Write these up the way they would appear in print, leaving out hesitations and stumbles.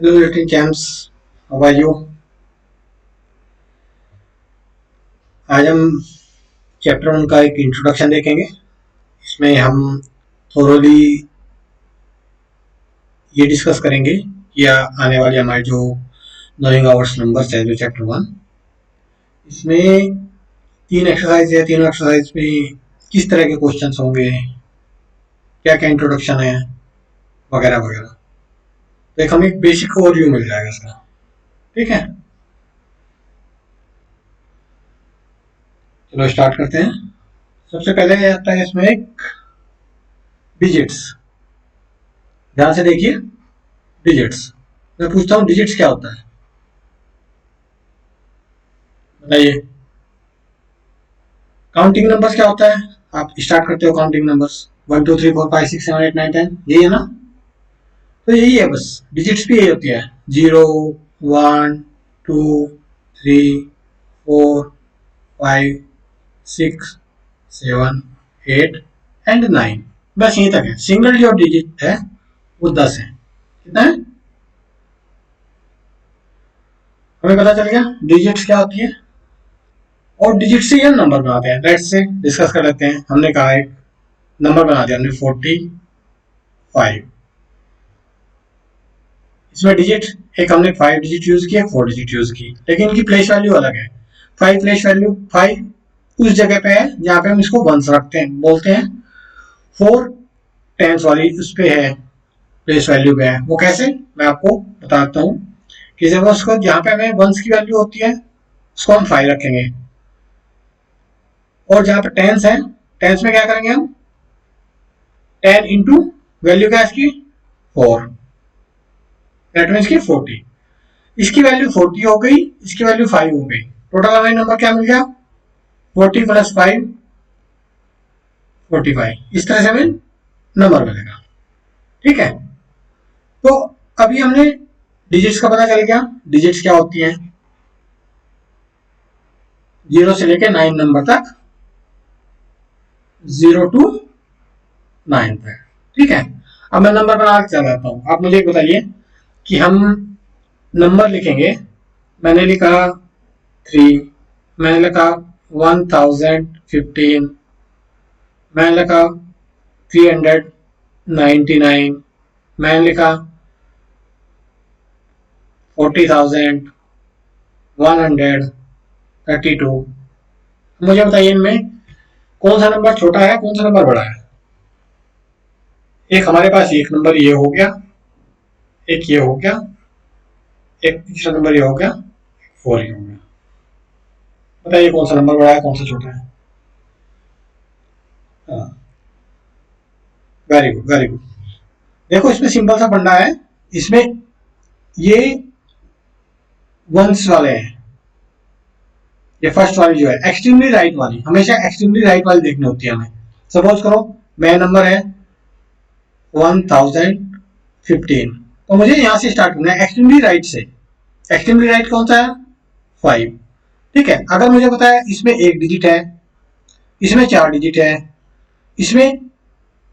Hello little champs, how are you. आज हम chapter 1 का एक इंट्रोडक्शन देखेंगे। इसमें हम थोरोली ये डिस्कस करेंगे कि आने वाले हमारे जो नोइंग आवर्स नंबर्स है जो चैप्टर 1, इसमें 3 एक्सरसाइज है। तीनों एक्सरसाइज में किस तरह के क्वेश्चंस होंगे, क्या क्या इंट्रोडक्शन है, वगैरह वगैरह। तो एक हमें एक बेसिक ओवरव्यू मिल जाएगा इसका। ठीक है, चलो स्टार्ट करते हैं। सबसे पहले आता है इसमें एक डिजिट्स। ध्यान से देखिए, डिजिट्स। मैं पूछता हूँ डिजिट्स क्या होता है, बताइए। काउंटिंग नंबर्स क्या होता है, आप स्टार्ट करते हो काउंटिंग नंबर्स 1 2 3 4 5 6 7 8 9 10, यही है ना। तो यही है, बस डिजिट्स भी यही होती है। 0 1 2 3 4 5 6 7 8 एंड 9, बस यहीं तक है। सिंगल जो डिजिट है वो 10 है। कितना है हमें पता चल गया डिजिट्स क्या होती है। और डिजिट से हम नंबर बनाते हैं। लेट्स से डिस्कस कर लेते हैं। हमने कहा एक नंबर बना दिया हमने 45। इसमें डिजिट एक हमने 5 डिजिट यूज किया, 4 डिजिट यूज की, लेकिन इनकी प्लेस वैल्यू अलग है। 5 प्लेस वैल्यू 5 उस जगह पे है जहां पे हम इसको वंस रखते हैं, बोलते हैं। 4 टेंस वाली उस पे है, प्लेस वैल्यू पे है। वो कैसे, मैं आपको बताता हूँ। कि जब उसको जहां पे हमें वंस की वैल्यू होती है उसको हम 5 रखेंगे, और जहां पे टेंस है, टेंस में क्या करेंगे हम 10 इंटू वैल्यू क्या इसकी 4, दैट मीन्स की 40। इसकी वैल्यू 40 हो गई, इसकी वैल्यू 5 हो गई। टोटल हमें नंबर क्या मिल गया 40 प्लस 5 45। इस तरह से हमें नंबर मिलेगा। ठीक है, तो अभी हमने डिजिट्स का पता चल गया। डिजिट्स क्या होती हैं, 0 से लेकर 9 नंबर तक, 0 टू 9 तक। ठीक है, अब मैं नंबर बना के चल जाता हूँ। आप मुझे बताइए कि हम नंबर लिखेंगे। मैंने लिखा 3, मैंने लिखा 1015, मैंने लिखा 399, मैंने लिखा 40,132। मुझे बताइए इनमें कौन सा नंबर छोटा है, कौन सा नंबर बड़ा है। एक हमारे पास एक नंबर ये हो गया, एक ये हो गया, एक तीसरा नंबर ये हो गया, 4 ये हो गया। बताइए कौन सा नंबर बड़ा है, कौन सा छोटा है। हाँ, वेरी गुड वेरी गुड। देखो इसमें सिंपल सा फंडा है। इसमें ये वंस वाले हैं। ये फर्स्ट वाली जो है एक्सट्रीमली राइट वाली, हमेशा एक्सट्रीमली राइट वाली देखनी होती है हमें। सपोज करो मेरा नंबर है 1015, तो मुझे यहां से स्टार्ट करना है एक्सट्रीमली राइट से। एक्सट्रीमली राइट कौन सा है 5। ठीक है, अगर मुझे पता है इसमें एक डिजिट है, इसमें 4 डिजिट है, इसमें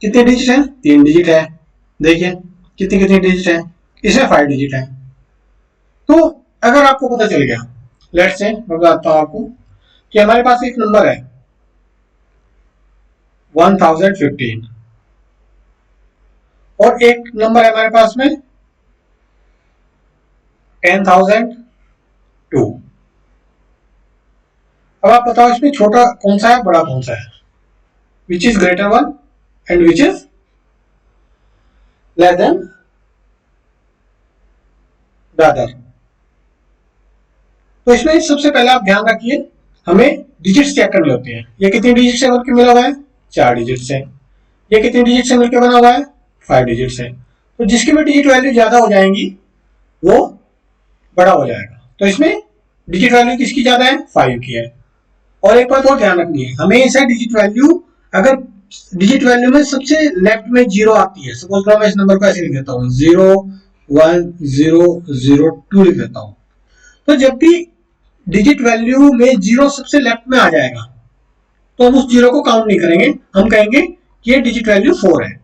कितने डिजिट है 3 डिजिट है, देखिए कितनी कितनी डिजिट है, इसमें 5 डिजिट है। तो अगर आपको पता चल गया, लेट्स से मैं बताता हूं आपको कि हमारे पास एक नंबर है 1015, और एक नंबर है हमारे पास में 10,002। अब आप बताओ इसमें छोटा कौन सा है, बड़ा कौन सा है, which is greater one and which is less than the other. तो इसमें सबसे पहले आप ध्यान रखिए, हमें डिजिट्स चेक करने होते हैं। ये कितनी डिजिट से मिलकर मिला हुआ है 4 डिजिट से, ये कितनी डिजिट से मिलकर बना हुआ है 5 डिजिट से। तो जिसकी भी डिजिट वैल्यू ज्यादा हो जाएंगी वो बड़ा हो जाएगा। तो इसमें डिजिट वैल्यू किसकी ज्यादा है 5 की है। और एक बात और ध्यान रखनी है, हमेशा डिजिट वैल्यू, अगर डिजिट वैल्यू में सबसे लेफ्ट में 0 आती है, सपोज करो मैं इस नंबर को ऐसे लिख देता हूँ 01002 लिख देता हूँ। तो जब भी डिजिट वैल्यू में 0 सबसे लेफ्ट में आ जाएगा तो हम उस 0 को काउंट नहीं करेंगे, हम कहेंगे कि ये डिजिट वैल्यू 4 है।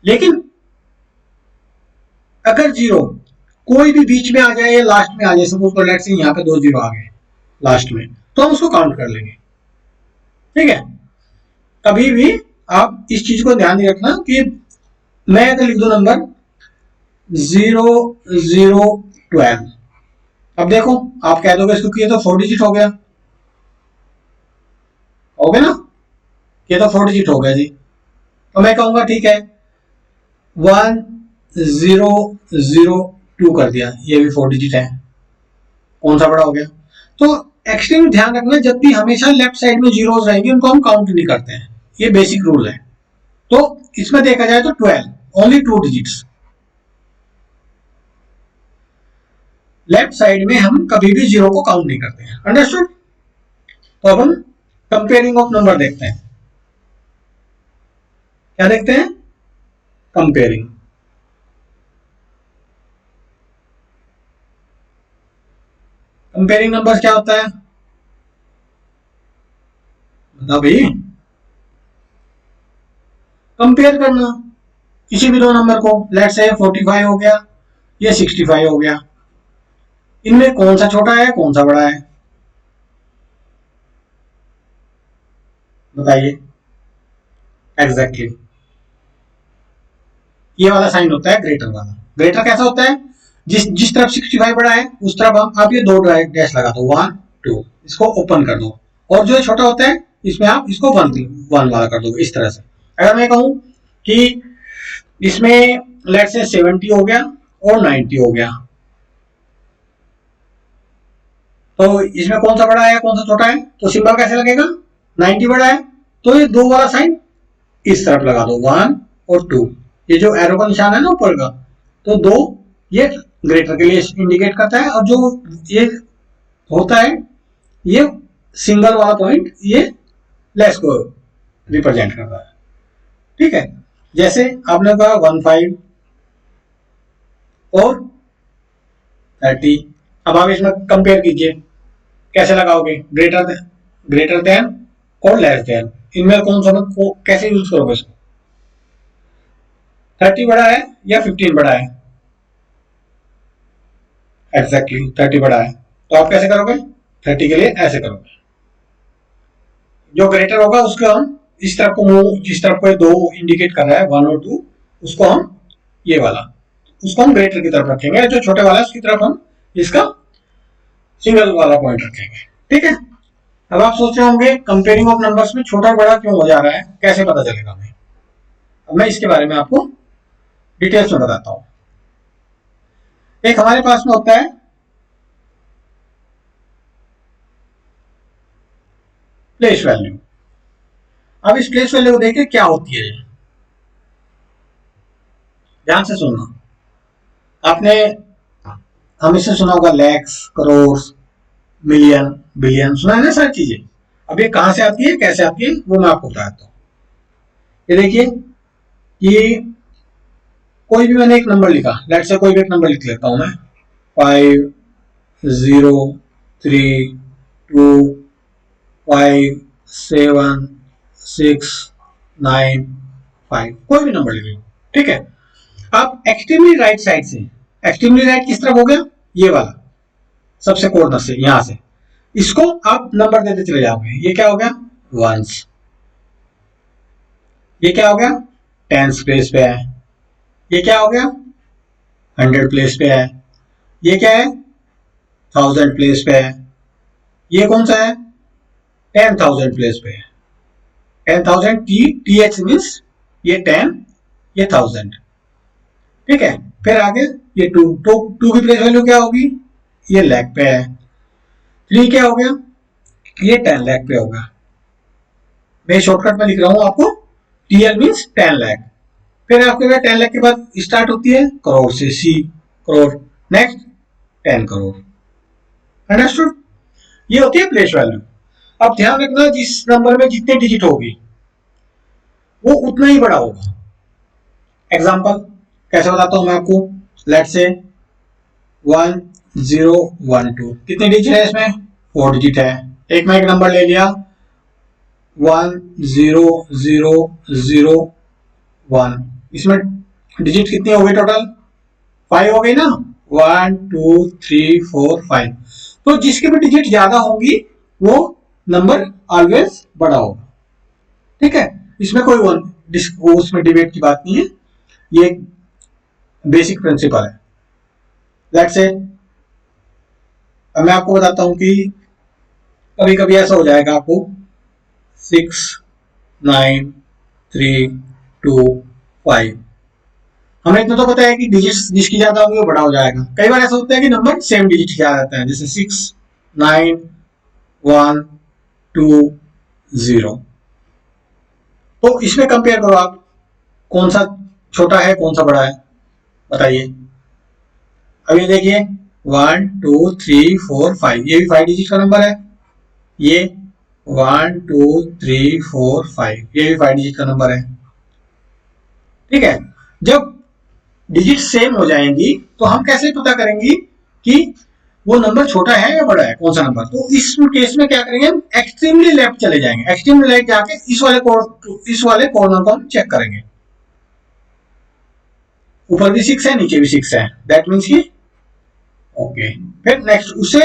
लेकिन अगर जीरो कोई भी बीच में आ जाए या लास्ट में आ जाए, सपोज तो लेट्स से यहाँ पे 2 जीरो आ गए लास्ट में, तो हम उसको काउंट कर लेंगे। ठीक है, कभी भी आप इस चीज को ध्यान नहीं रखना कि मैं अगर लिख दो नंबर 0012, अब देखो आप कह दोगे इसको कि ये तो 4 डिजिट हो गया ना, ये तो 4 डिजिट हो गया जी। तो मैं कहूंगा ठीक है 1002 कर दिया, ये भी 4 डिजिट है, कौन सा बड़ा हो गया। तो एक्सट्रीम ध्यान रखना, जब भी हमेशा लेफ्ट साइड में जीरोस रहेंगे उनको हम काउंट नहीं करते हैं, ये बेसिक रूल है। तो इसमें देखा जाए तो 12 ओनली 2 डिजिट्स, लेफ्ट साइड में हम कभी भी जीरो को काउंट नहीं करते हैं। अंडरस्टूड। तो अब हम कंपेयरिंग ऑफ नंबर देखते हैं। क्या देखते हैं? कंपेयरिंग। कंपेयरिंग नंबर्स क्या होता है बताओ भाई? कंपेयर करना किसी भी दो नंबर को, लेट्स से 45 हो गया, ये 65 हो गया, इनमें कौन सा छोटा है कौन सा बड़ा है बताइए? एग्जैक्टली ये वाला साइन होता है ग्रेटर वाला। ग्रेटर कैसा होता है? जिस तरफ 65 बड़ा है उस तरफ आप ये 2 डैश लगा दो, 1 2, इसको ओपन कर दो, और जो छोटा होता है इसमें आप इसको 1 वाला कर दो। इस तरह से अगर मैं कहूं कि इसमें लेट्स से 70 हो गया और 90 हो गया, तो इसमें कौन सा बड़ा है कौन सा छोटा है, तो सिंबल कैसे लगेगा? 90 बड़ा है तो ये 2 वाला साइन इस तरफ लगा दो, 1 और 2, ये जो एरो का निशान है ना ऊपर का, तो 2 ये ग्रेटर के लिए इंडिकेट करता है, और जो ये होता है ये सिंगल वाला पॉइंट ये लेस को रिप्रेजेंट करता है। ठीक है, जैसे आपने कहा 15 और 30, अब आप इसमें कंपेयर कीजिए, कैसे लगाओगे? ग्रेटर देन और लेस देन, इनमें कौन सा कैसे यूज करोगे इसको? 30 बड़ा है या 15 बड़ा है? एग्जैक्टली 30 बड़ा है, तो आप कैसे करोगे? 30 के लिए ऐसे करोगे, जो ग्रेटर होगा उसको हम इस तरफ को मूव, जिस तरफ को 2 इंडिकेट कर रहा है 1 और 2, उसको हम ये वाला उसको हम ग्रेटर की तरफ रखेंगे, जो छोटे वाला है उसकी तरफ हम इसका सिंगल वाला पॉइंट रखेंगे। ठीक है, अब आप सोच रहे होंगे कंपेयरिंग ऑफ नंबर्स में छोटा बड़ा क्यों हो जा रहा है, कैसे पता चलेगा हमें? अब मैं इसके बारे में आपको डिटेल्स में बताता हूं। एक हमारे पास में होता है प्लेस वैल्यू। अब इस प्लेस वैल्यू को देखिए क्या होती है, ध्यान से सुनना। आपने हमेशा सुना होगा लैक्स, करोड़, मिलियन, बिलियन, सुना है ना सारी चीजें। अब ये कहां से आती है कैसे आती है वो मैं आपको बताता हूं। ये देखिए, ये कोई भी मैंने एक नंबर लिखा, लेट से कोई भी एक नंबर लिख लेता हूं मैं, 5 0 3 2 5 7 6 9 5, कोई भी नंबर लिख लो। ठीक है, आप एक्सट्रीमली राइट साइड से, एक्सट्रीमली राइट किस तरफ हो गया? ये वाला सबसे कॉर्नर से, यहां से इसको आप नंबर देते चले जाओगे। ये क्या हो गया? वंस। ये क्या हो गया? टेंस प्लेस पे है। ये क्या हो गया? 100 प्लेस पे है। ये क्या है? 1000 प्लेस पे है। ये कौन सा है? 10,000 प्लेस पे है। 10,000 TH मीन्स ये 10, ये 1000। ठीक है, फिर आगे ये 2 की प्लेस वैल्यू क्या होगी? ये लाख पे है। 3 क्या हो गया? ये 10 लाख पे होगा। मैं शॉर्टकट में लिख रहा हूं आपको, TL मीन्स 10 लाख। फिर आपके पास 10 लाख के बाद स्टार्ट होती है करोड़ से, C crore, next 10 crore. Understood? ये होती है प्लेस वैल्यू। अब ध्यान रखना, जिस नंबर में जितने डिजिट होगी वो उतना ही बड़ा होगा। एग्जांपल कैसे बताता हूं मैं आपको, लेट्स से 1012, कितने डिजिट है इसमें? 4 डिजिट है। एक मैं एक नंबर ले लिया 10001, इसमें डिजिट कितनी हो गई टोटल? 5 हो गई ना, 1 2 3 4 5। तो जिसकी भी डिजिट ज्यादा होंगी वो नंबर ऑलवेज बड़ा होगा। ठीक है, इसमें कोई उसमें डिबेट की बात नहीं है, ये बेसिक प्रिंसिपल है। लेट्स से अब मैं आपको बताता हूं कि कभी कभी ऐसा हो जाएगा आपको 6 9 3 2 5, हमें इतना तो पता है कि डिजिट्स जिसकी ज्यादा होगी वो बड़ा हो जाएगा। कई बार ऐसा होता है कि नंबर सेम डिजिट के आ जाता है, जैसे 6 9 1 2 0। तो इसमें कंपेयर करो आप, कौन सा छोटा है कौन सा बड़ा है, बताइए। अब ये देखिए 1 2 3 4 5, ये भी 5 डिजिट का नंबर है। ये 1 2 3 4 5, ये भी 5 डिजिट का नंबर है। ठीक है, जब डिजिट सेम हो जाएंगी तो हम कैसे पता करेंगे कि वो नंबर छोटा है या बड़ा है, कौन सा नंबर। तो इस केस में क्या करेंगे, हम एक्सट्रीमली लेफ्ट चले जाएंगे। एक्सट्रीमली लेफ्ट जाके इस वाले कॉर्नर को हम चेक करेंगे। ऊपर भी 6 है नीचे भी 6 है, दैट मीन्स की ओके। फिर नेक्स्ट उससे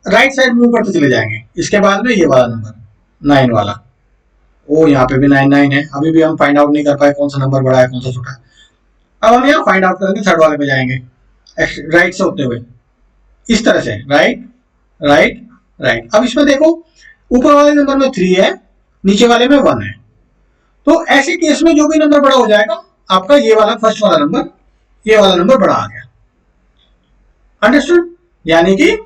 राइट साइड मूव करते चले जाएंगे। इसके बाद में ये वाला नंबर 9 वाला, ओ यहाँ पे भी 9 9 है। अभी भी हम फाइंड आउट नहीं कर पाए कौन सा नंबर बड़ा है कौन सा छोटा है। अब हम यहाँ फाइंड आउट करेंगे, थर्ड वाले पे जाएंगे राइट से होते हुए, इस तरह से राइट राइट राइट। अब इसमें देखो ऊपर वाले नंबर में 3 है, नीचे वाले में 1 है। तो ऐसे केस में जो भी नंबर बड़ा हो जाएगा आपका ये वाला फर्स्ट वाला नंबर, ये वाला नंबर बड़ा आ गया। अंडरस्टूड? यानी कि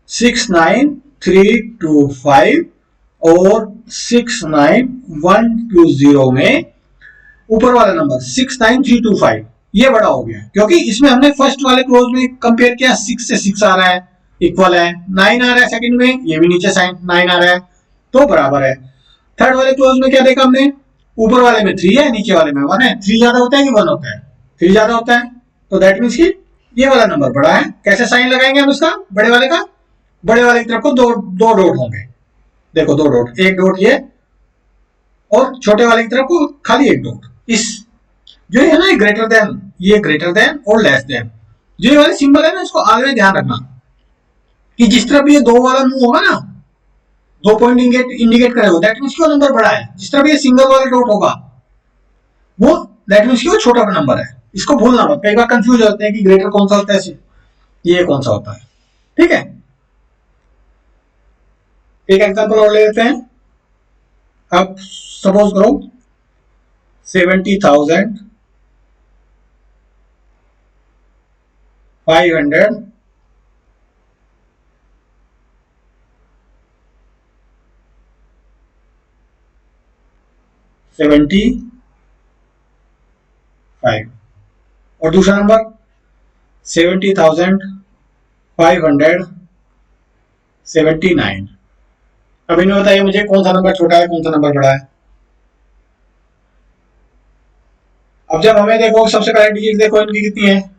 6 9 3 2 5 और 6 9 1 2 0 में ऊपर वाला नंबर 6 9 3 2 5 ये बड़ा हो गया, क्योंकि इसमें हमने फर्स्ट वाले क्लोज में कंपेयर किया, 6 से 6 आ रहा है इक्वल है, 9 आ रहा है सेकंड में, ये भी नीचे 9 आ रहा है तो बराबर है। थर्ड वाले क्लोज में क्या देखा हमने, ऊपर वाले में 3 है नीचे वाले में 1 है। 3 ज्यादा होता है कि 1 होता है, 3 ज्यादा होता है, तो दैट मीन्स की ये वाला नंबर बड़ा है। कैसे साइन लगाएंगे हम इसका, बड़े वाले का, बड़े वाले की तरफ को दो डॉट होंगे, देखो 2 डॉट, एक डॉट ये और छोटे वाले की तरफ को खाली एक डॉट। इस जो है ना ग्रेटर देन, ये ग्रेटर देन और लेस देन, जो ये वाले सिंबल है ना इसको आगे ध्यान रखना कि जिस तरफ ये 2 वाला मूव होगा ना, 2 पॉइंट इंडिकेट करेगा, दैट मीन्स की वो नंबर बड़ा है। जिस तरफ ये सिंगल वाला डॉट होगा वो दैट मीन्स की वो छोटा नंबर है। इसको भूलना मत, कई बार कंफ्यूज होते हैं कि ग्रेटर कौन सा होता है ये कौन सा होता है। ठीक है, एक एग्जांपल और ले लेते हैं। अब सपोज करो 70,500 75 और दूसरा नंबर 70,579। अब इन्हें बताइए मुझे कौन सा नंबर छोटा है कौन सा नंबर बड़ा है। अब जब हमें देखो सबसे पहले डिजिट देखो इनकी कितनी है,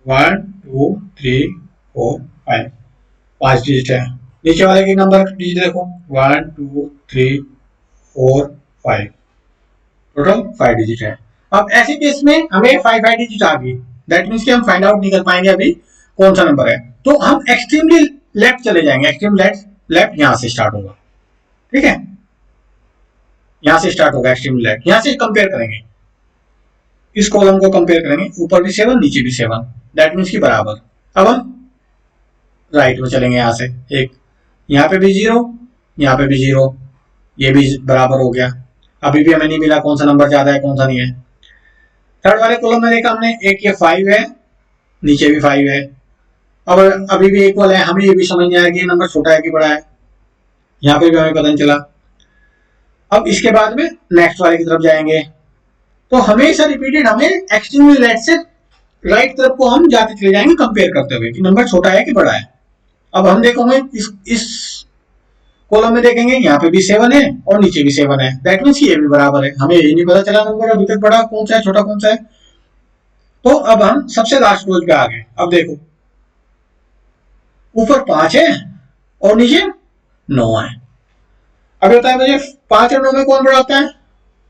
1 2 3 4 5, 5 डिजिट है। नीचे वाले की नंबर डिजिट देखो 1 2 3 4 5, टोटल 5 डिजिट है। अब ऐसे केस में हमें 5 डिजिट आ गई, दैट मीन्स कि हम फाइंड आउट नहीं कर पाएंगे अभी कौन सा नंबर है, तो हम एक्सट्रीमली लेफ्ट चले जाएंगे। एक्सट्रीम लेफ्ट यहां से स्टार्ट होगा, ठीक है, यहां से स्टार्ट होगा एक्सट्रीम लेफ्ट। यहां से कंपेयर करेंगे, इस कॉलम को कंपेयर करेंगे, ऊपर भी 7 नीचे भी 7, दैट मीन्स की बराबर। अब हम राइट में चलेंगे, यहां से एक, यहाँ पे भी 0 यहाँ पे भी 0, ये भी बराबर हो गया। अभी भी हमें नहीं मिला कौन सा नंबर ज्यादा है कौन सा नहीं है। थर्ड वाले कॉलम में देखा हमने, एक ये 5 है नीचे भी 5 है। अब अभी भी इक्वल है, हमें ये भी समझ नहीं आया कि ये नंबर छोटा है कि बड़ा है, यहाँ पे भी हमें पता नहीं चला। अब इसके बाद में नेक्स्ट वाले की तरफ जाएंगे, तो हमेशा रिपीटेड हमें एक्सट्रीमली लेफ्ट से राइट तरफ को हम जाते चले जाएंगे कंपेयर करते हुए कि नंबर छोटा है कि बड़ा है। अब हम देखोगे इस कॉलम में देखेंगे यहाँ पे भी 7 है और नीचे भी 7 है, दैट मीन्स ये भी बराबर है। हमें ये नहीं पता चला नंबर अभी तक बड़ा कौन सा है छोटा कौन सा है। तो अब हम सबसे लास्ट रोज पे आ गए। अब देखो ऊपर 5 है और नीचे 9 है। अब होता है मुझे 5 और 9 में कौन बड़ा होता है,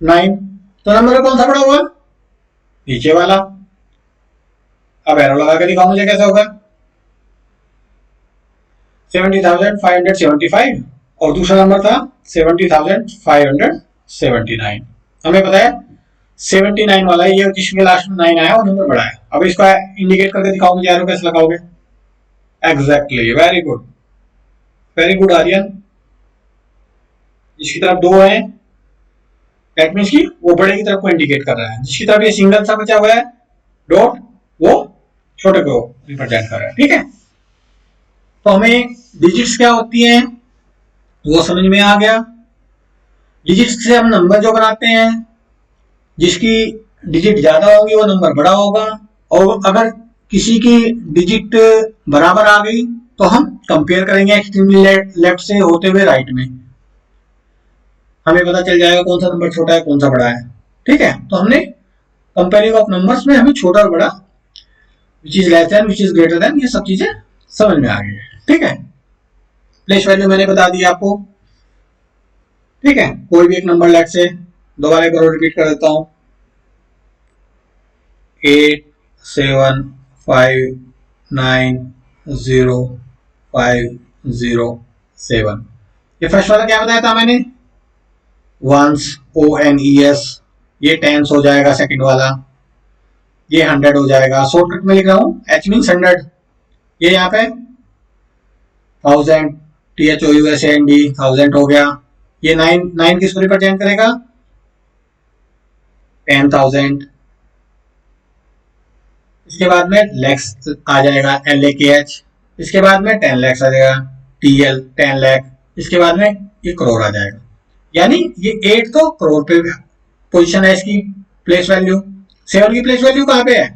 9, तो नंबर कौन सा बड़ा हुआ, नीचे वाला। अब एरो लगा के दिखाओ मुझे कैसे होगा। 70,575 और दूसरा नंबर था 70,579। हमें पता है 79 वाला ये जिसके लास्ट में 9 आया वो नंबर बड़ा है। अब इसको इंडिकेट करके दिखाओ मुझे एरो कैसे लगाओगे। Exactly, very good Aryan. जिसकी तरफ 2 है दैट मीन्स की वो बड़े की तरफ को इंडिकेट कर रहा है, जिसकी तरफ ये सिंगल सा बचा हुआ है डॉट वो छोटे को रिप्रेजेंट कर रहा है। ठीक है, तो हमें डिजिट्स क्या होती हैं वो समझ में आ गया। डिजिट्स से हम नंबर जो बनाते हैं, जिसकी डिजिट ज्यादा होगी वो नंबर बड़ा होगा, और अगर किसी की डिजिट बराबर आ गई तो हम कंपेयर करेंगे एक्सट्रीमली लेफ्ट से होते हुए राइट में, हमें पता चल जाएगा कौन सा नंबर छोटा है कौन सा बड़ा है। ठीक है, तो हमने कंपेयरिंग ऑफ नंबर्स में हमें छोटा और बड़ा, which is less than, which is greater than, ये सब चीजें समझ में आ गई है। ठीक है, प्लेस वैल्यू मैंने बता दिया आपको। ठीक है, कोई भी एक नंबर लेट से दोबारा एक बार रिपीट कर देता हूं, 875905007। ये फर्स्ट वाला क्या बताया था मैंने, वंस, ONES, ये टेंस हो जाएगा सेकंड वाला, ये 100 हो जाएगा। शॉर्टकट में लिख रहा हूं, H मीन्स 100, ये यहाँ पे 1000, THOUSAND 1000 हो गया। ये 9 किसको रिप्रेजेंट करेगा, 10,000। इसके बाद में लैक्स आ जाएगा, LAKH। इसके बाद में 10 lakhs आ जाएगा, TL 10 lakh। इसके बाद में ये करोड़ आ जाएगा। यानी ये 8 तो करोड़ पे पोजीशन है इसकी प्लेस वैल्यू। 7 की प्लेस वैल्यू कहां पे है,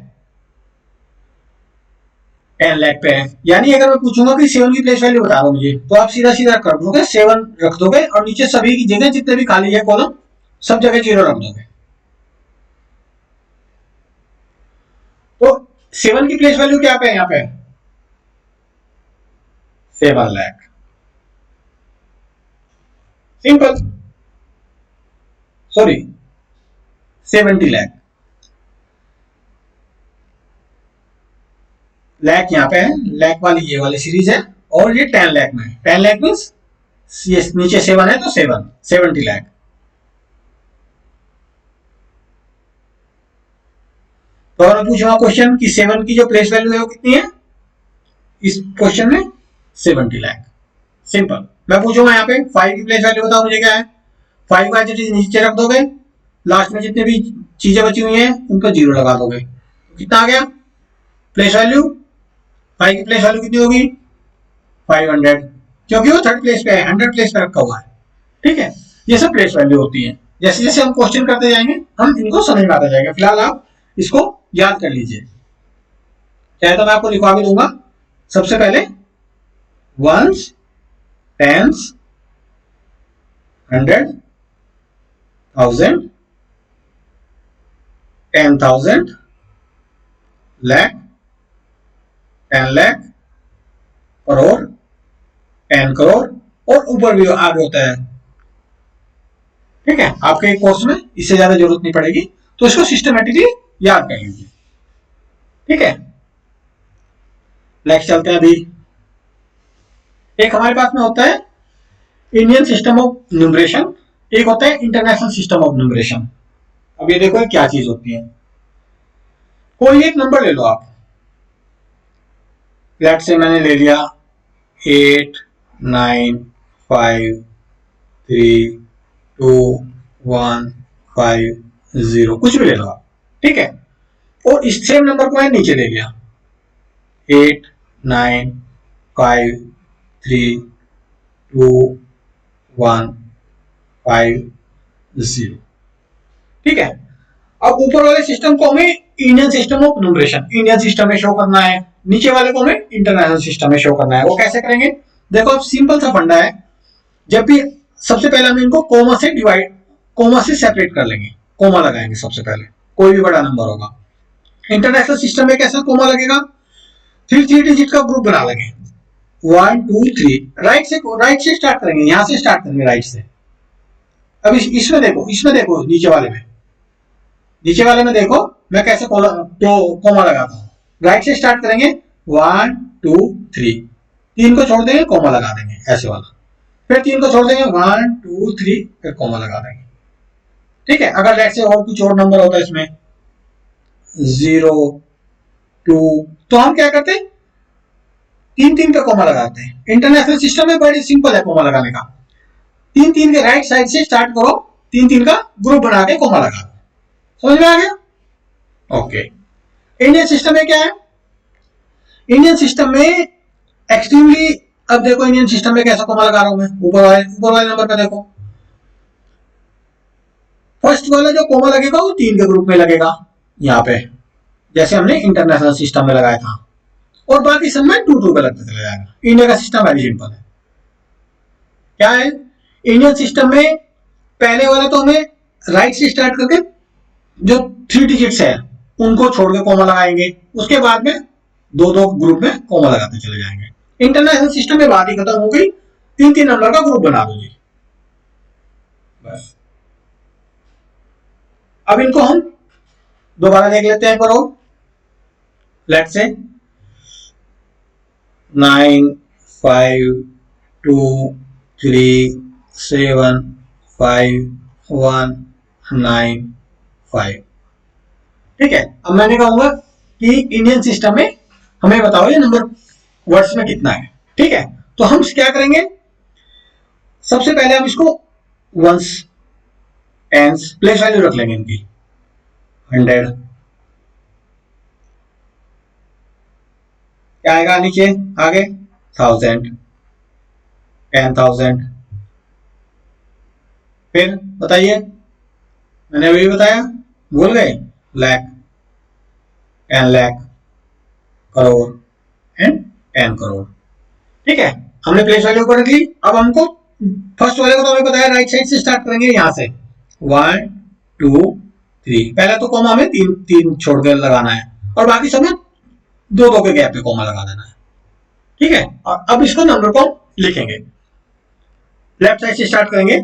10 लाख पे है। यानी अगर मैं पूछूंगा कि 7 की प्लेस वैल्यू बता दो मुझे, तो आप सीधा सीधा कर दोगे, 7 रख दोगे और नीचे सभी की जगह जितने भी खाली है कॉलम सब जगह 0 रख दोगे। तो 7 की प्लेस वैल्यू क्या पे है, यहाँ पे 7 लाख। Simple, sorry 70 lakh. लैख यहाँ पे है, लैख वाली ये वाली सीरीज है, और ये 10 लाख में है। 10 लाख मीन्स ये नीचे 7 है तो 70 लाख। तो अगर मैं पूछूंगा क्वेश्चन कि 7 की जो प्लेस वैल्यू है वो कितनी है, इस क्वेश्चन में 70 लाख। सिंपल। मैं पूछूंगा यहाँ पे 5 की प्लेस वैल्यू बताओ मुझे क्या है, 5 का जो चीज नीचे रख दोगे, लास्ट में जितने भी चीजें बची हुई हैं उनका 0 लगा दोगे, कितना आ गया प्लेस वैल्यू। 5 की प्लेस वैल्यू कितनी होगी, 500, क्योंकि वो थर्ड प्लेस पे है, 100 प्लेस पे रखा हुआ है। ठीक है, ये सब प्लेस वैल्यू होती है। जैसे जैसे हम क्वेश्चन करते जाएंगे हम इनको समझ में आता जाएगा। फिलहाल आप इसको याद कर लीजिए, चाहे तो मैं आपको लिखवा भी दूंगा। सबसे पहले वंस, टेंस, 100, 1000, 10,000, लाख, 10 लाख, करोड़, 10 करोड़, और ऊपर भी आगे होता है। ठीक है, आपके कोर्स में इससे ज्यादा जरूरत नहीं पड़ेगी, तो इसको सिस्टमेटिकली याद कर लीजिए। ठीक है, नेक्स्ट चलते हैं। अभी एक हमारे पास में होता है इंडियन सिस्टम ऑफ न्यूमरेशन, एक होता है इंटरनेशनल सिस्टम ऑफ न्यूमरेशन। अब ये देखो क्या चीज होती है। कोई एक नंबर ले लो आप, लेट से मैंने ले लिया 8 9 5 3 2 1 5 0, कुछ भी ले लो आप। ठीक है, और इस सेम नंबर को मैंने नीचे ले लिया 8 9 5 3 2 1 5 0। ठीक है, अब ऊपर वाले सिस्टम को हमें Indian system of numeration, Indian system में शो करना है, नीचे वाले को हमें इंटरनेशनल सिस्टम में शो करना है। वो कैसे करेंगे, देखो अब सिंपल सा फंडा है। जब भी सबसे पहले हम इनको कोमा से डिवाइड, कोमा से सेपरेट कर लेंगे, कोमा लगाएंगे सबसे पहले, कोई भी बड़ा नंबर होगा। इंटरनेशनल सिस्टम में कैसा कोमा लगेगा, 3 डिजिट का ग्रुप बना लेंगे, 1 2 3, राइट से स्टार्ट करेंगे, यहां से स्टार्ट करेंगे राइट से। अब इसमें देखो नीचे वाले में देखो मैं कैसे कोमा लगाता हूं। राइट से स्टार्ट करेंगे 1 2 3, 3 को छोड़ देंगे कोमा लगा देंगे ऐसे वाला, फिर 3 को छोड़ देंगे 1 2 3, फिर कोमा लगा देंगे। ठीक है, अगर लेट से और कुछ और नंबर होता है इसमें 0 2, तो हम क्या करते हैं 3 पे कोमा लगाते हैं। इंटरनेशनल सिस्टम में बड़ी सिंपल है कोमा लगाने का, 3 के राइट साइड से स्टार्ट करो, 3 का ग्रुप बना के कोमा लगा दो। समझ में आ गया? ओके। इंडियन सिस्टम में क्या है? इंडियन सिस्टम में एक्सट्रीमली, अब देखो इंडियन सिस्टम में कैसा कोमा लगा रहा हूं मैं, ऊपर वाले नंबर पे देखो, फर्स्ट वाला जो कोमा लगेगा वो 3 के ग्रुप में लगेगा यहाँ पे, जैसे हमने इंटरनेशनल सिस्टम में लगाया था, और बाकी सब में 2 पे लगते चला जाएगा। इंडिया का सिस्टम वेरी सिंपल है। क्या है इंडियन सिस्टम में? पहले वाला तो हमें राइट से स्टार्ट करके जो 3 डिजिट्स है उनको छोड़ के कोमा लगाएंगे, उसके बाद में 2 ग्रुप में कोमा लगाते चले जाएंगे। इंटरनेशनल सिस्टम में बात ही खत्म हो गई, 3 नंबर का ग्रुप बना दो जी, बस। अब इनको हम दोबारा देख लेते हैं। करो लेट से 9 5 2 3 7 5 1 9 5। ठीक है, अब मैंने कहूंगा कि इंडियन सिस्टम में हमें बताओ ये नंबर वर्ड्स में कितना है। ठीक है, तो हम क्या करेंगे, सबसे पहले हम इसको वंस टेंस प्लेस वैल्यू रख लेंगे इनकी 100। क्या आएगा नीचे आगे 1000 10,000, फिर बताइए, मैंने अभी बताया भूल गए, लाख 10 लाख, करोड़ एंड 10 करोड़। ठीक है, हमने प्लेस वैल्यू को रख ली। अब हमको फर्स्ट वाले को तो हमें बताया राइट साइड से स्टार्ट करेंगे, यहां से 1 2 3, पहला तो कोमा हमें 3 छोड़ कर लगाना है, और बाकी सब में 2 के गैप पे कोमा लगा देना है। ठीक है, और अब इसको नंबर को लिखेंगे, लेफ्ट साइड से स्टार्ट करेंगे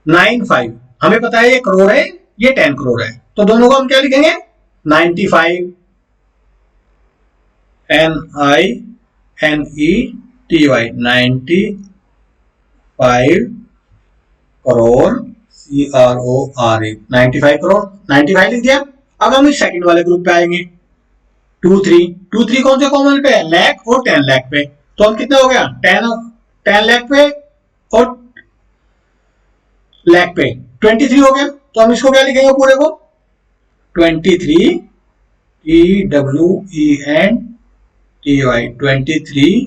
9 5, हमें पता है ये करोड़ है, ये 10 करोड़ है, तो दोनों को हम क्या लिखेंगे 95 NINETY 95 करोड़ CRORE 95 करोड़, 95 लिख दिया। अब हम इस सेकंड वाले ग्रुप पे आएंगे 2 3 कौन से कॉमन पे है, लाख और 10 लाख पे, तो हम कितना हो गया 10 लाख पे और लाख पे 23 हो गया, तो हम इसको क्या लिखेंगे पूरे को 23 EWENTY 23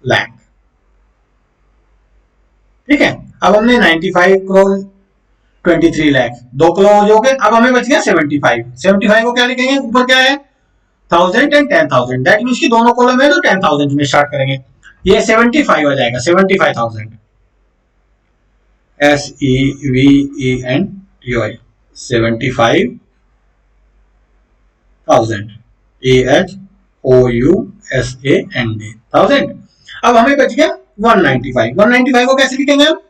लाख। ठीक है, अब हमने 95 करोड़ 23 लाख 2 करोड़ हो गए। अब हमें बच गया 75 को क्या लिखेंगे, ऊपर क्या है 1000 एंड 10,000, दैट मींस कि दोनों कॉलम है तो 10,000 में स्टार्ट करेंगे, ये 75 आ जाएगा 75,000 SEVENTY 75,000 AHOUSAND 1000। अब हमें बच गया 195 को कैसे लिखेंगे हम,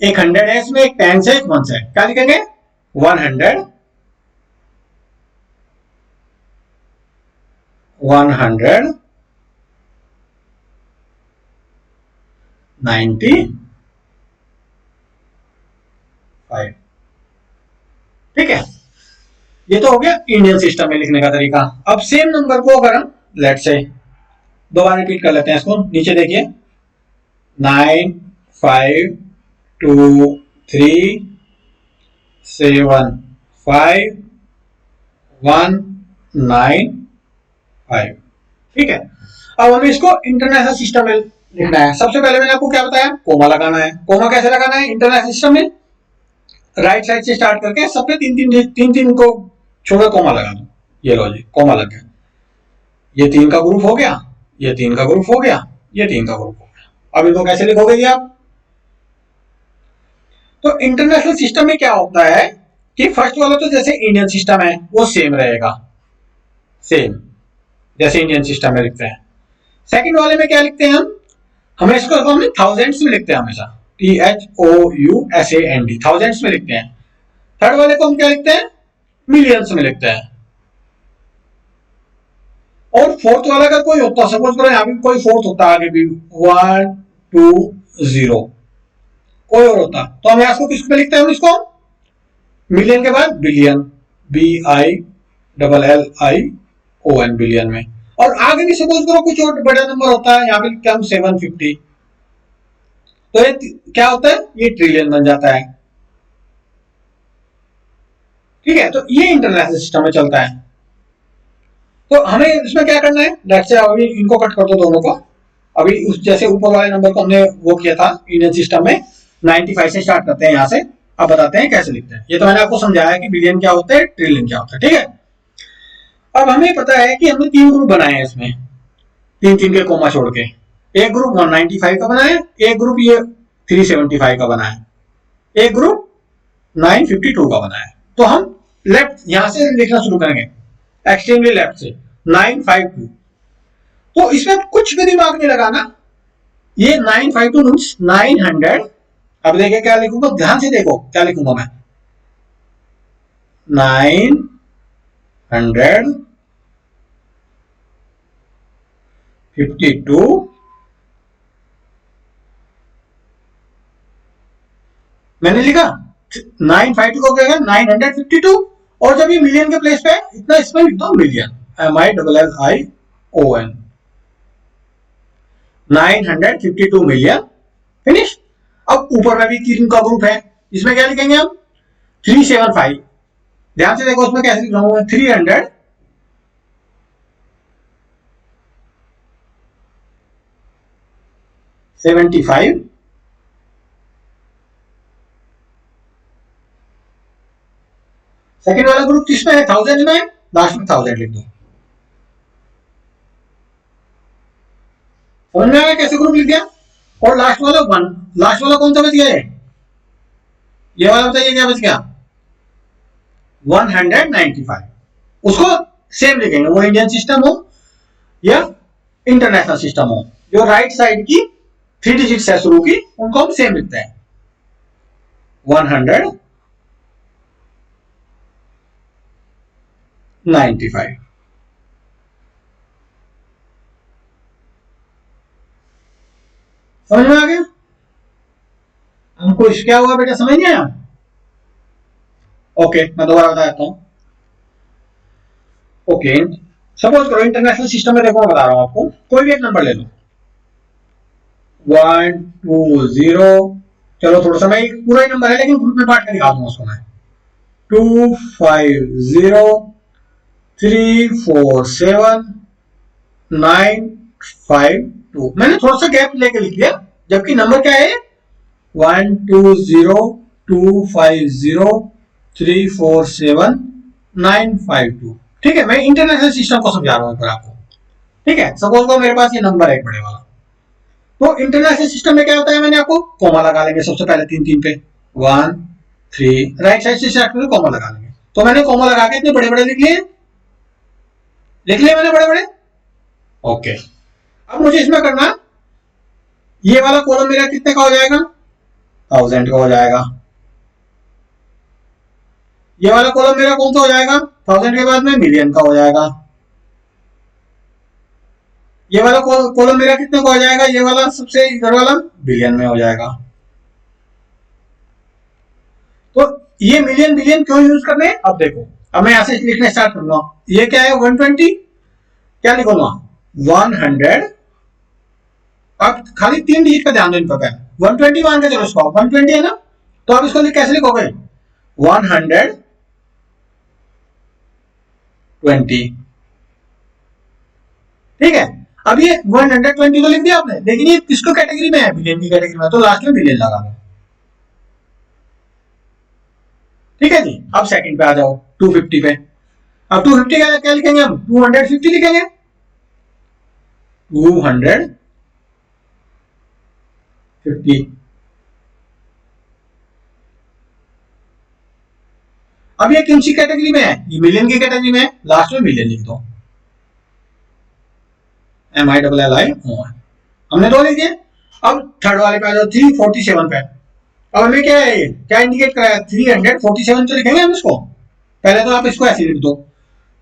एक 100 है इसमें, एक 10 है, एक 1 है, क्या लिखेंगे 195 ठीक है, ये तो हो गया इंडियन सिस्टम में लिखने का तरीका। अब सेम नंबर को अगर हम लेट से दोबारा रिपीट कर लेते हैं, इसको नीचे देखिए 9 5 2 3 7 5 1 9 5। ठीक है, अब हमें इसको इंटरनेशनल सिस्टम में लिखना है। सबसे पहले मैंने आपको क्या बताया, कोमा लगाना है। कोमा कैसे लगाना है इंटरनेशनल सिस्टम में, राइट साइड से स्टार्ट करके सब पे 3 को छोड़ कोमा लगा दो, ये लो जी कोमा लग गया, ये 3 का ग्रुप हो गया, ये 3 का ग्रुप हो गया, ये 3 का ग्रुप हो गया। अब इनको कैसे लिखोगे जी आप, तो इंटरनेशनल सिस्टम में क्या होता है कि फर्स्ट वाला तो जैसे इंडियन सिस्टम है वो सेम रहेगा, सेम जैसे इंडियन सिस्टम में लिखते हैं। सेकंड वाले में क्या लिखते हैं हम, हमें इसको हमने थाउजेंड्स में लिखते हैं हमेशा, THOUSAND थाउजेंड्स में लिखते हैं। थर्ड वाले को हम क्या लिखते हैं, मिलियंस में लिखते हैं, और फोर्थ वाला अगर कोई होता, सपोज करो यहाँ पे कोई फोर्थ होता आगे भी 1 2 0 कोई और होता, तो हम यहाँ किस पे लिखते हैं, हम इसको मिलियन के बाद बिलियन, BILLION बिलियन में। और आगे भी सपोज करो कुछ और बड़ा नंबर होता है, यहाँ पे लिखते हैं हम 750, तो ये क्या होता है, ये ट्रिलियन बन जाता है। ठीक है, तो ये इंटरनेशनल सिस्टम में चलता है। तो हमें इसमें क्या करना है, लेट्स से अभी इनको कट कर दो दोनों को। अभी उस जैसे ऊपर वाले नंबर को हमने वो किया था इंडियन सिस्टम में 95 से स्टार्ट करते हैं यहाँ से। अब बताते हैं कैसे लिखते हैं। ये तो मैंने आपको समझाया कि बिलियन क्या होता है, ट्रिलियन क्या होता है। ठीक है, अब हमें पता है कि हमने 3 ग्रुप बनाए हैं इसमें, 3 के कोमा छोड़ के। एक ग्रुप 195 का बना है, एक ग्रुप ये 375 का बना है, एक ग्रुप 952 का बना है। तो हम लेफ्ट यहां से लिखना शुरू करेंगे, एक्सट्रीमली लेफ्ट से 952। तो इसमें कुछ भी दिमाग नहीं लगाना, ये 952 मीन्स 900। अब देखिए क्या लिखूंगा, ध्यान से देखो क्या लिखूंगा मैं, 952 मैंने लिखा, 952 को क्या 952, और जब ये मिलियन के प्लेस पे इतना इसमें लिख दो मिलियन, MILLION 952 मिलियन, फिनिश। अब ऊपर में भी 3 का ग्रुप है, इसमें क्या लिखेंगे हम 375। ध्यान से देखो उसमें कैसे लिख रहा हूं, 375 सेकेंड वाला ग्रुप किसमें है, 1000 में, लास्ट में 1000 लिख दो। समझ में आया कैसे ग्रुप लिख दिया। और लास्ट वाला 1, लास्ट वाला कौन सा बच गया है, ये वाला बताइए क्या बच गया, 195। उसको सेम लिखेंगे, वो इंडियन सिस्टम हो या इंटरनेशनल सिस्टम हो, जो राइट साइड की 3 डिजिट्स है शुरू की, उनको हम सेम लिखते हैं 195। समझ में आ गया, हमको क्या हुआ बेटा, समझ गए आप। ओके, मैं दोबारा बता देता हूं। ओके, सपोज करो इंटरनेशनल सिस्टम में, देखो मैं बता रहा हूं आपको, कोई भी एक नंबर ले लो, 1 2 0, चलो थोड़ा सा मैं पूरा ही नंबर है लेकिन ग्रुप में बांट के दिखा दूंगा उसको मैं, 2 5 0 3 4 7 9 5 2। मैंने थोड़ा सा गैप लेके लिख दिया, जबकि नंबर क्या है 1 2 0 2 5 0 3 4 7 9 5 2। ठीक है, मैं इंटरनेशनल सिस्टम को समझा रहा हूं आपको। ठीक है, सपोज को मेरे पास ये नंबर है एक बड़े वाला, तो इंटरनेशनल सिस्टम में क्या होता है, मैंने आपको कोमा लगा लेंगे सबसे पहले 3 पे, 1 3, राइट साइड से स्टार्ट करके कोमा लगा लेंगे। तो मैंने कोमा लगा के इतने बड़े बड़े लिख लिए मैंने बड़े बड़े। ओके, अब मुझे इसमें करना, ये वाला कॉलम मेरा कितने का हो जाएगा, 1000 का हो जाएगा। ये वाला कॉलम मेरा कौन सा हो जाएगा, 1000 के बाद में मिलियन का हो जाएगा। ये वाला कॉलम मेरा कितने का हो जाएगा, ये वाला सबसे इधर वाला बिलियन में हो जाएगा। तो ये मिलियन बिलियन क्यों यूज करने हैं, अब देखो, अब मैं यहां से लिखने स्टार्ट करूंगा। ये क्या है 120, क्या लिखूंगा 100। अब खाली 3 डिजिट का ध्यान देना पड़ेगा, 120 मान के चलो इसको, 120 है ना, तो अब इसको कैसे लिखोगे 120। ठीक है, अब ये 120 तो लिख दिया आपने, लेकिन ये किसको कैटेगरी में है, बिलियन की कैटेगरी में, तो लास्ट में बिलियन लगा दो। ठीक है जी, अब सेकंड पे आ जाओ 250 पे। अब 250 क्या लिखेंगे हम, 250 लिखेंगे, 250। अब ये किसी कैटेगरी में है, ये मिलियन की कैटेगरी में है, लास्ट में मिलियन लिख दो, MILLION। हमने 2 लिख दिए। अब थर्ड वाले पे आ जाओ 347 पे। अब हमें क्या है, क्या इंडिकेट कराया, 347 तो लिखेंगे हम इसको, पहले तो आप इसको ऐसे लिख दो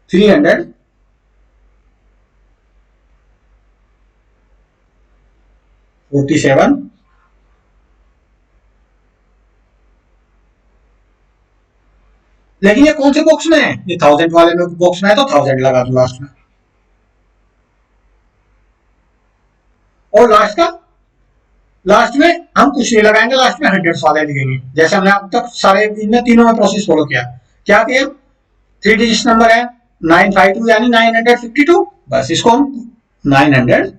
300 47। लेकिन ये कौन से बॉक्स में है? ये 1000 वाले में बॉक्स में है तो 1000 लगा दो लास्ट में। और लास्ट में हम कुछ नहीं लगाएंगे, लास्ट में 100 वाले लिखेंगे, जैसे हमने अब तक सारे इनमें तीनों में प्रोसेस फॉलो किया। क्या किया? 3 डिजिट नंबर है 952 यानी 952, बस इसको हम 952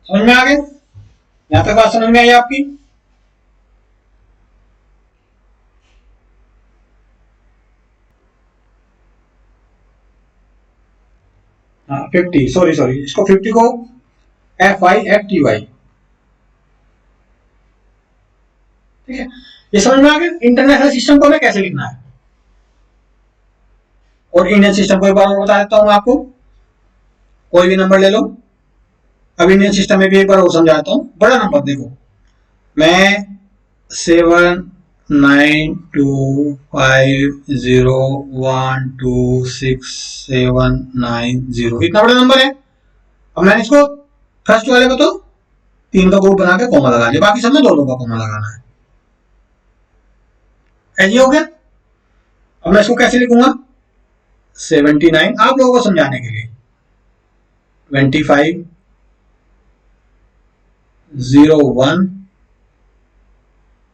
समझ में आ गए? यहां तक बात समझ में आई आपकी? हाँ 50, सॉरी इसको 50 को FIFTY, ठीक है। ये समझ में आ गया इंटरनेशनल सिस्टम को हमें कैसे लिखना है। और इंडियन सिस्टम को एक बार और बता देता हूं मैं आपको। कोई भी नंबर ले लो, अब इंडियन सिस्टम में भी एक बार और समझाता हूं। बड़ा नंबर देखो, मैं 79250126790, इतना बड़ा नंबर है। अब मैंने इसको फर्स्ट वाले को तो 3 का ग्रुप बना के कॉमा लगा लिया, बाकी सब में 2 का कॉमा लगाना है। ऐसे हो गया। अब मैं इसको कैसे लिखूंगा? 79 आप लोगों को समझाने के लिए 25 01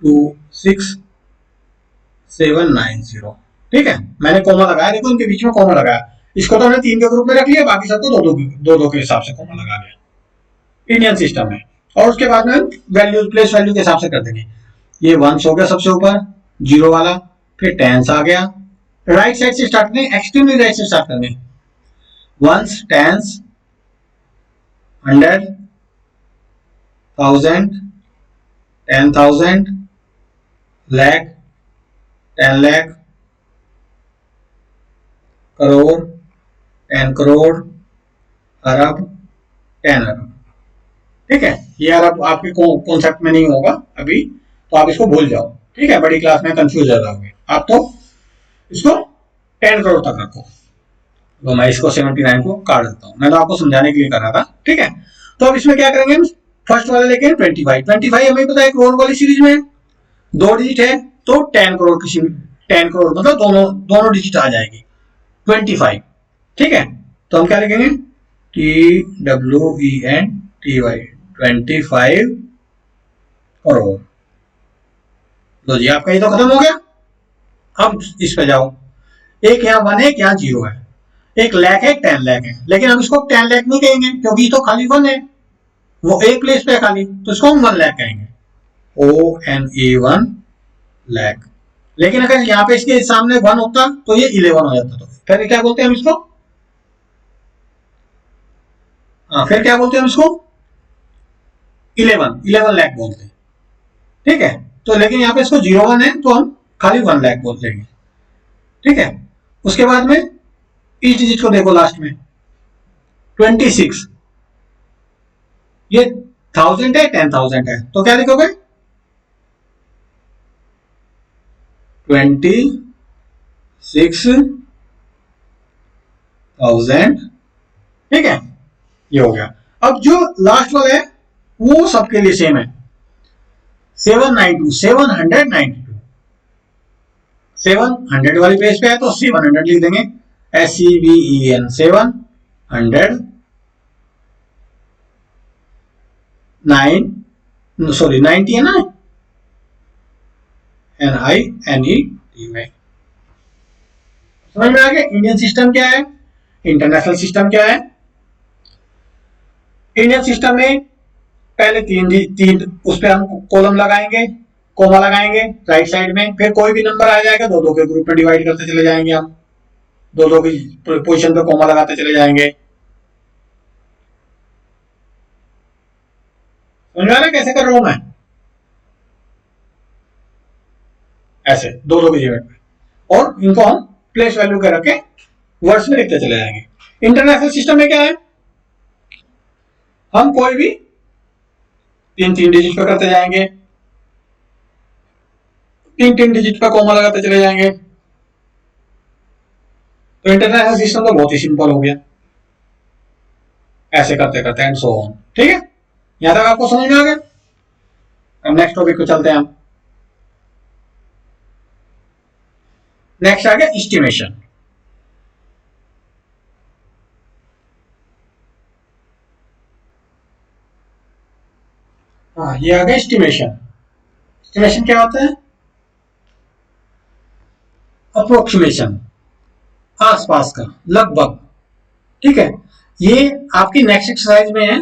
26790, ठीक है। मैंने कॉमा लगाया, देखो इनके बीच में कॉमा लगाया। इसको तो हमने 3 के ग्रुप में रख लिया, बाकी सबको 2 के हिसाब से कॉमा लगा लिया इंडियन सिस्टम में। और उसके बाद में वैल्यू प्लेस वैल्यू के हिसाब से कर देंगे। ये 1 हो गया सबसे ऊपर 0 वाला, फिर टेंस आ गया। राइट साइड से स्टार्ट करें, एक्सट्रीमली राइट से स्टार्ट करेंगे। वंस, टेंस, 100, 1000, 10,000, लाख, 10 लाख, करोड़, 10 करोड़, अरब, 10 अरब, ठीक है। ये अरब आपके कॉन्सेप्ट में नहीं होगा अभी, तो आप इसको भूल जाओ, ठीक है। बड़ी क्लास में कंफ्यूज हो जाओगे आप, तो इसको 10 करोड़ तक रखो। तो मैं इसको 79 को काट देता हूं, मैं तो आपको समझाने के लिए कर रहा था, ठीक है। तो अब इसमें क्या करेंगे हम? फर्स्ट वाला लेके 25 हमें पता है करोड़ वाली सीरीज में 2 डिजिट है, तो 10 करोड़ की 10 करोड़ मतलब दोनों डिजिट आ जाएगी 25, ठीक है। तो हम क्या लिखेंगे? TWENTY 25 करोड़। लो जी, आपका ये तो खत्म हो गया। अब इस पे जाओ, एक यहाँ 1 है, एक यहाँ 0 है, एक लाख है, एक 10 लाख है। लेकिन हम इसको 10 लाख नहीं कहेंगे क्योंकि तो खाली 1 है, वो एक प्लेस पे है खाली, तो इसको हम 1 लाख कहेंगे। ONE 1 लाख। लेकिन अगर यहाँ पे इसके सामने 1 होता तो ये 11 हो जाता। तो फिर क्या बोलते हैं हम इसको? फिर क्या बोलते हैं हम इसको? 11 लाख बोलते हैं, ठीक है। तो लेकिन यहाँ पे इसको 01 है तो हम खाली 1 लाख बोल देंगे, ठीक है। उसके बाद में इस डिजिट को देखो लास्ट में 26, ये 1000 है 10,000 है, तो क्या लिखोगे? 26,000, ठीक है। ये हो गया। अब जो लास्ट वाला है वो सबके लिए सेम है, 792 792 700 वाली पेज पे है तो 700 लिख देंगे, SEVEN 700 90 है ना, NINETY। समझ में आ गया इंडियन सिस्टम क्या है, इंटरनेशनल सिस्टम क्या है। इंडियन सिस्टम में पहले तीन उस पर हम कॉलम लगाएंगे, कोमा लगाएंगे राइट साइड में, फिर कोई भी नंबर आ जाएगा 2 के ग्रुप में डिवाइड करते चले जाएंगे हम, 2 की पोजीशन पे कोमा लगाते चले जाएंगे। समझ में आ रहा है कैसे कर रहा हूं मैं? ऐसे 2 की जगह पे, और इनको हम प्लेस वैल्यू के रख के वर्ड्स में लिखते चले जाएंगे। इंटरनेशनल सिस्टम में क्या है, हम कोई भी तीन तीन डिजिट पे करते जाएंगे, तीन तीन डिजिट पे कॉमा लगाते चले जाएंगे। तो इंटरनेशनल सिस्टम तो बहुत ही सिंपल हो गया, ऐसे करते करते एंड सो ऑन। ठीक है, यहां तक आपको समझ में आ गया। अब नेक्स्ट टॉपिक को चलते हैं हम। नेक्स्ट आ गया एस्टिमेशन। हाँ, ये आ गया एस्टिमेशन। एस्टिमेशन क्या होता है? अप्रोक्सीमेशन, आसपास का, लगभग। ठीक है, ये आपकी नेक्स्ट एक्सरसाइज में है,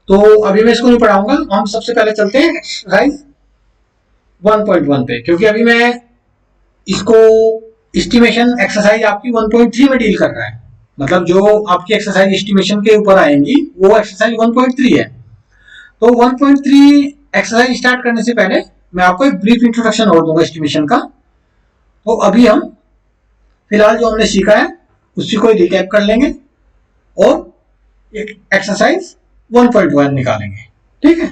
तो अभी मैं इसको नहीं पढ़ाऊंगा। हम सबसे पहले चलते हैं एक्सरसाइज 1.1 पे, क्योंकि अभी मैं इसको एस्टिमेशन एक्सरसाइज आपकी 1.3 में डील कर रहा है। मतलब जो आपकी एक्सरसाइज एस्टिमेशन के ऊपर आएंगी वो एक्सरसाइज 1.3 है। तो 1.3 एक्सरसाइज स्टार्ट करने से पहले मैं आपको एक ब्रीफ इंट्रोडक्शन और दूंगा एस्टिमेशन का। तो अभी हम फिलहाल जो हमने सीखा है उसी को रिकैप कर लेंगे और एक एक्सरसाइज 1.1 निकालेंगे। ठीक है,